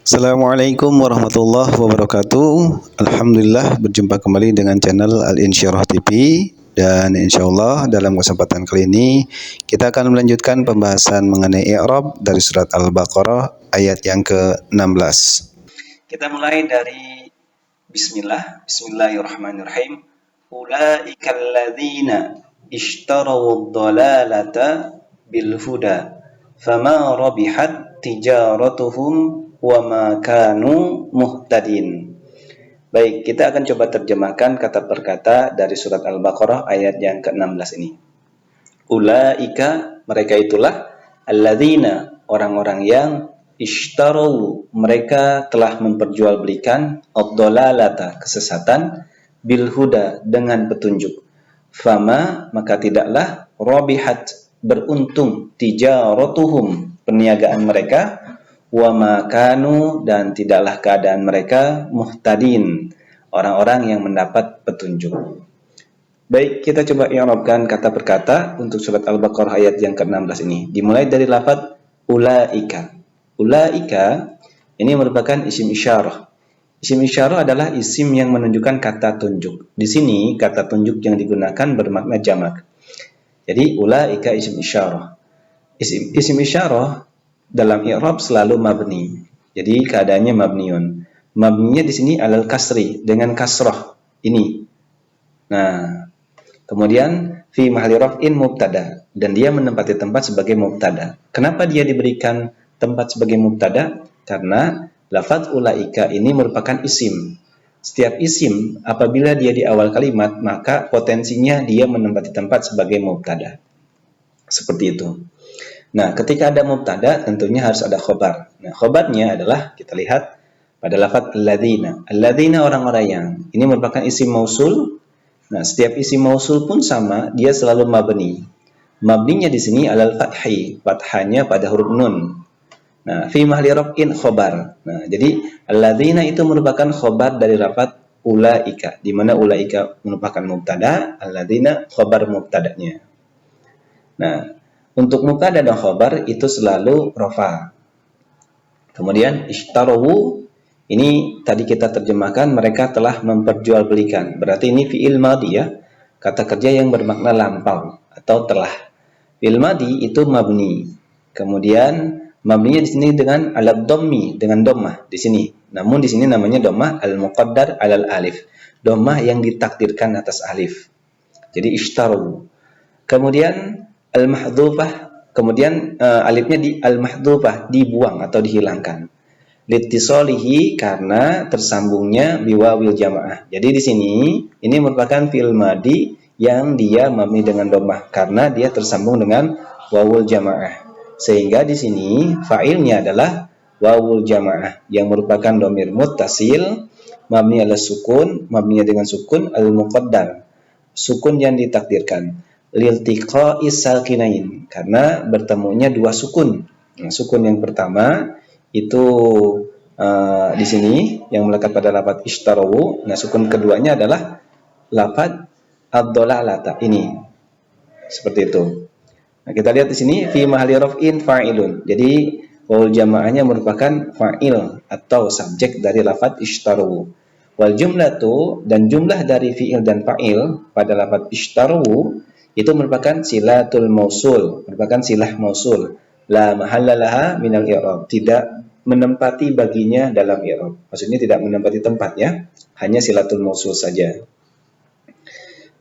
Assalamualaikum warahmatullahi wabarakatuh. Alhamdulillah berjumpa kembali dengan channel Al-Insyirah TV. Dan insyaallah dalam kesempatan kali ini kita akan melanjutkan pembahasan mengenai i'rab dari surat Al-Baqarah ayat yang ke-16. Kita mulai dari Bismillahirrahmanirrahim. Ulaika alladzina ishtarawud dhalalata bil huda fama rabihat tijaratuhum wa ma kanu muhtadin. Baik, kita akan coba terjemahkan kata per kata dari surat Al-Baqarah ayat yang ke-16 ini. Ulaika, mereka itulah, alladzina, orang-orang yang ishtarau, mereka telah memperjualbelikan ad-dhalalata, kesesatan, bil huda, dengan petunjuk. Fama, maka tidaklah rabihat, beruntung, tijaratuhum, perniagaan mereka, wa makanu, dan tidaklah keadaan mereka muhtadin, orang-orang yang mendapat petunjuk. Baik, kita coba i'rabkan kata per kata untuk surat Al-Baqarah ayat yang ke-16 ini. Dimulai dari lafaz ulaika. Ulaika ini merupakan isim isyarah. Isim isyarah adalah isim yang menunjukkan kata tunjuk. Di sini kata tunjuk yang digunakan bermakna jamak. Jadi ulaika isim isyarah. Isim isyarah dalam i'rab selalu mabni. Jadi keadaannya mabniun. Mabninya di sini alal kasri, dengan kasrah ini. Nah, kemudian fi mahalli raf'in mubtada, dan dia menempati tempat sebagai mubtada. Kenapa dia diberikan tempat sebagai mubtada? Karena lafaz ulaika ini merupakan isim. Setiap isim apabila dia di awal kalimat, maka potensinya dia menempati tempat sebagai mubtada. Seperti itu. Nah, ketika ada mubtada, tentunya harus ada khobar. Nah, khobarnya adalah, kita lihat pada lafaz alladzina. Alladzina, orang-orang yang. Ini merupakan isim mausul. Nah, setiap isim mausul pun sama, dia selalu mabni. Mabninya di sini alal fathi, fathanya pada huruf nun. Nah, fi mahli raf'in khobar. Nah, jadi alladzina itu merupakan khobar dari lafaz ulaika, di mana ulaika merupakan mubtada, alladzina khobar mubtadanya. Nah, untuk mubtada dan khobar itu selalu rafa. Kemudian ishtarawu, ini tadi kita terjemahkan mereka telah memperjualbelikan. Berarti ini fi'il madhi ya, kata kerja yang bermakna lampau atau telah. Fi'il madhi itu mabni. Kemudian mabninya di sini dengan alad dhammi, dengan dhammah di sini. Namun di sini namanya dhammah al-muqaddar alal alif. Dhammah yang ditakdirkan atas alif. Jadi ishtarawu. Kemudian al-mahdhufah, kemudian alifnya di al-mahdhufah, dibuang atau dihilangkan. Litisolihi, karena tersambungnya biwawil jamaah. Jadi di sini ini merupakan fi'il madhi yang dia mabni dengan dhammah karena dia tersambung dengan wawul jamaah. Sehingga di sini fa'ilnya adalah wawul jamaah yang merupakan dhamir muttasil mabni ala sukun, mabninya dengan sukun al-muqaddar, sukun yang ditakdirkan. Liltiqa'is sakinain, karena bertemunya dua sukun. Nah, sukun yang pertama itu di sini yang melekat pada lafaz ishtarawu. Nah, sukun keduanya adalah lafaz ad-dhalalata ini. Seperti itu. Nah, kita lihat di sini fi mahalli raf'in fa'ilun. Jadi wawul jamaahnya merupakan fa'il atau subjek dari lafaz ishtarawu. Wal jumlatu, dan jumlah dari fi'il dan fa'il pada lafaz ishtarawu itu merupakan silatul mausul, merupakan silah mausul. La mahallalaha minal i'rab, tidak menempati baginya dalam i'rab. Maksudnya tidak menempati tempatnya, hanya silatul mausul saja.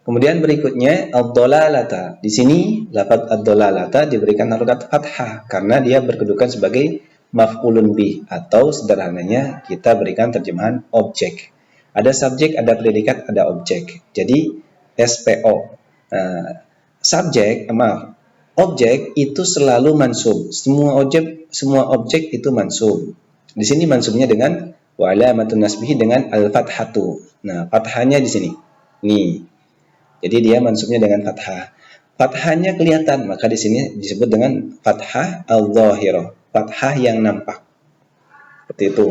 Kemudian berikutnya ad-dhalalata. Di sini lafaz ad-dhalalata diberikan harokat fathah karena dia berkedudukan sebagai maf'ulun bih, atau sederhananya kita berikan terjemahan objek. Ada subjek, ada predikat, ada objek. Jadi SPO. Objek itu selalu mansub. Semua objek itu mansub. Di sini mansubnya dengan wa alamatun nasbihi dengan al-fathatu. Nah, fathahnya di sini. Nih. Jadi dia mansubnya dengan fathah. Fathahnya kelihatan, maka di sini disebut dengan fathah al-dhahirah, fathah yang nampak. Seperti itu.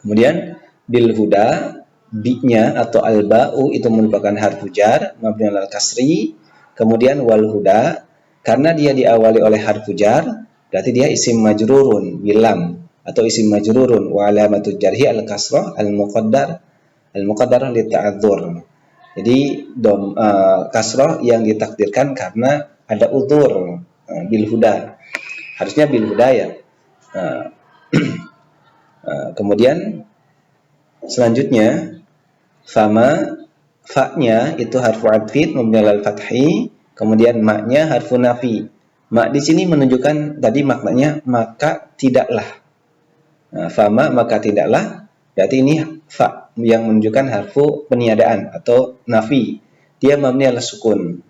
Kemudian bil huda, bi-nya atau al-ba'u itu merupakan harfu jar mabni alal kasri. Kemudian wal huda, karena dia diawali oleh harfu jar, berarti dia isim majrurun bilam. atau isim majrurun wa alamatul jarhi al-kasrah al-muqaddarah li ta'adzur. Jadi kasrah yang ditakdirkan karena ada udzur, bil huda. Harusnya bil huda ya. Kemudian selanjutnya fama, fa-nya itu harfu atfin mabni alal fathi, kemudian ma-nya harfu nafi. Ma di sini menunjukkan tadi maknanya maka tidaklah. Fama maka tidaklah, berarti ini fa yang menunjukkan harfu peniadaan atau nafi. Dia mabni ala sukun.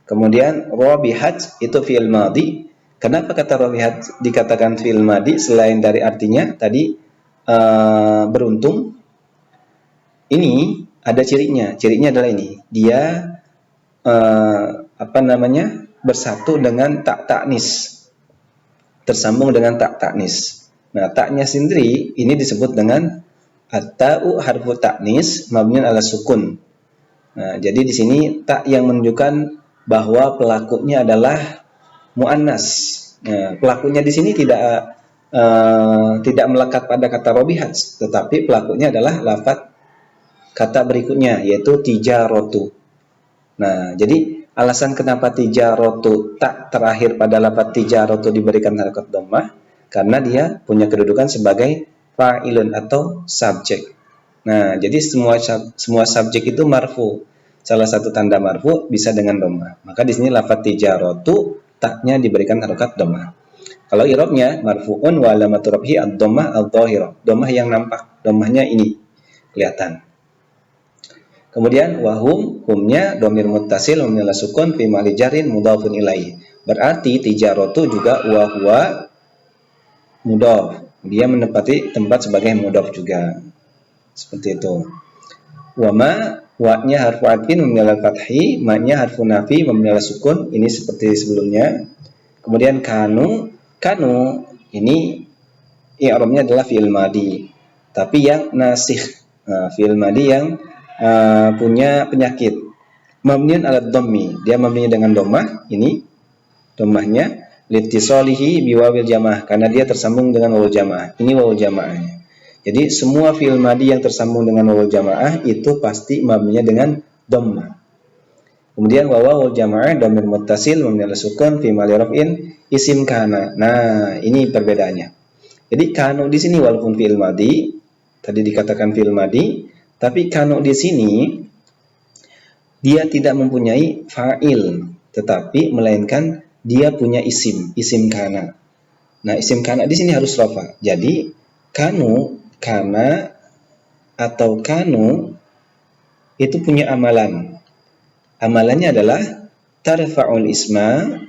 Kemudian rabihat itu fi'il madhi. Kenapa kata rabihat dikatakan fi'il madhi selain dari artinya tadi beruntung? Ini ada cirinya. Cirinya adalah ini. Dia bersatu dengan tak taknis. Tersambung dengan tak taknis. Nah, taknya sendiri ini disebut dengan at-ta'u harfu taknis mabniun ala sukun. Nah, jadi di sini tak yang menunjukkan bahwa pelakunya adalah muannas. Nah, pelakunya di sini tidak melekat pada kata robihat, tetapi pelakunya adalah lafaz kata berikutnya yaitu tijaratu. Nah, jadi alasan kenapa tijaratu tak terakhir pada lafaz tijaratu diberikan harakat dhammah karena dia punya kedudukan sebagai fa'ilun atau subjek. Nah, jadi semua subjek itu marfu. Salah satu tanda marfu bisa dengan dhammah. Maka di sini lafaz tijaratu taknya diberikan harakat dhammah. Kalau i'rabnya marfu'un wa alamatu raf'i ad-dhammah adh-dhahirah. Dhammah yang nampak, dhammahnya ini kelihatan. Kemudian wahum, humnya dhamir muttasil mabni ala sukun fi mahli jarrin mudhafun ilaih. Berarti tijaratu juga wa huwa mudhaf. Dia menempati tempat sebagai mudhaf juga. Seperti itu. Wa ma, wa-nya harfu atfin mabni ala fathi, ma-nya harfu nafi mabni ala sukun. Ini seperti sebelumnya. Kemudian kanu ini i'rabnya adalah fi'il madi. Tapi yang nasikh. Fi'il madi yang punya penyakit. Mabniun ala dhammi, dia mabninya dengan dhammah. Ini dhammahnya litisalihi biwawil jamaah karena dia tersambung dengan wawul jamaah. Ini wawul jamaahnya. Jadi semua fi'il madi yang tersambung dengan wawul jamaah itu pasti mabninya dengan dhammah. Kemudian wawul jamaah dhamir muttasil mabni ala sukun fi mahli raf'in isim kana. Nah, ini perbedaannya. Jadi kanu di sini walaupun fi'il madi, tadi dikatakan fi'il madi, tapi kanu di sini dia tidak mempunyai fa'il, tetapi melainkan dia punya isim kana. Nah, isim kana di sini harus rafa. Jadi kanu, kana atau kanu itu punya amalan. Amalannya adalah tarfa'ul isma.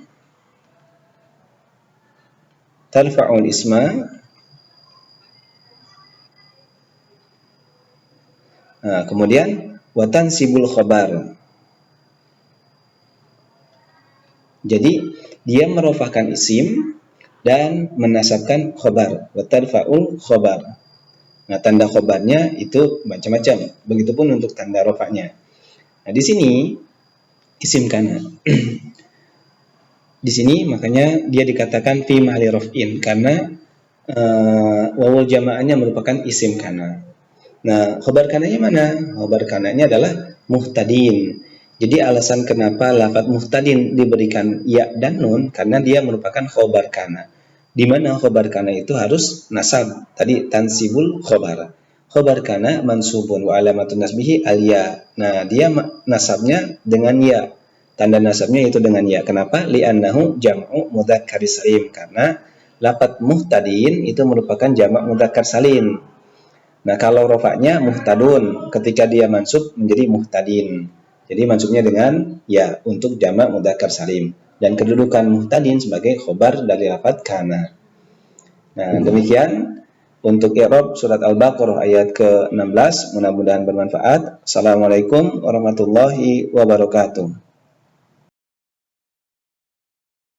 Nah, kemudian watan sibul khobar. Jadi dia merofahkan isim dan menasabkan khobar. Watan faul khobar. Nah, tanda khobarnya itu macam-macam. Begitupun untuk tanda rofaknya. Nah, di sini isim kana. Di sini makanya dia dikatakan fi mahli raf'in karena wawul jamaahnya merupakan isim kana. Nah, khobar kananya mana? Khobar kananya adalah muhtadin. Jadi alasan kenapa lafaz muhtadin diberikan ya dan nun karena dia merupakan khobar kana. Di mana khobar kana itu harus nasab. Tadi tansibul khobar. Khobar kana mansubun wa alamatun nasbihi al-ya. Nah, dia nasabnya dengan ya. Tanda nasabnya itu dengan ya. Kenapa? Li'annahu jam'u mudzakkar salim. Karena lafaz muhtadin itu merupakan jamak mudzakkar salim. Nah, kalau rofaknya muhtadun, ketika dia mansub menjadi muhtadin. Jadi mansubnya dengan ya untuk jamak mudzakkar salim. Dan kedudukan muhtadin sebagai khobar dari lafaz kana. Nah, demikian untuk i'rab surat Al-Baqarah ayat ke-16. Mudah-mudahan bermanfaat. Assalamualaikum warahmatullahi wabarakatuh.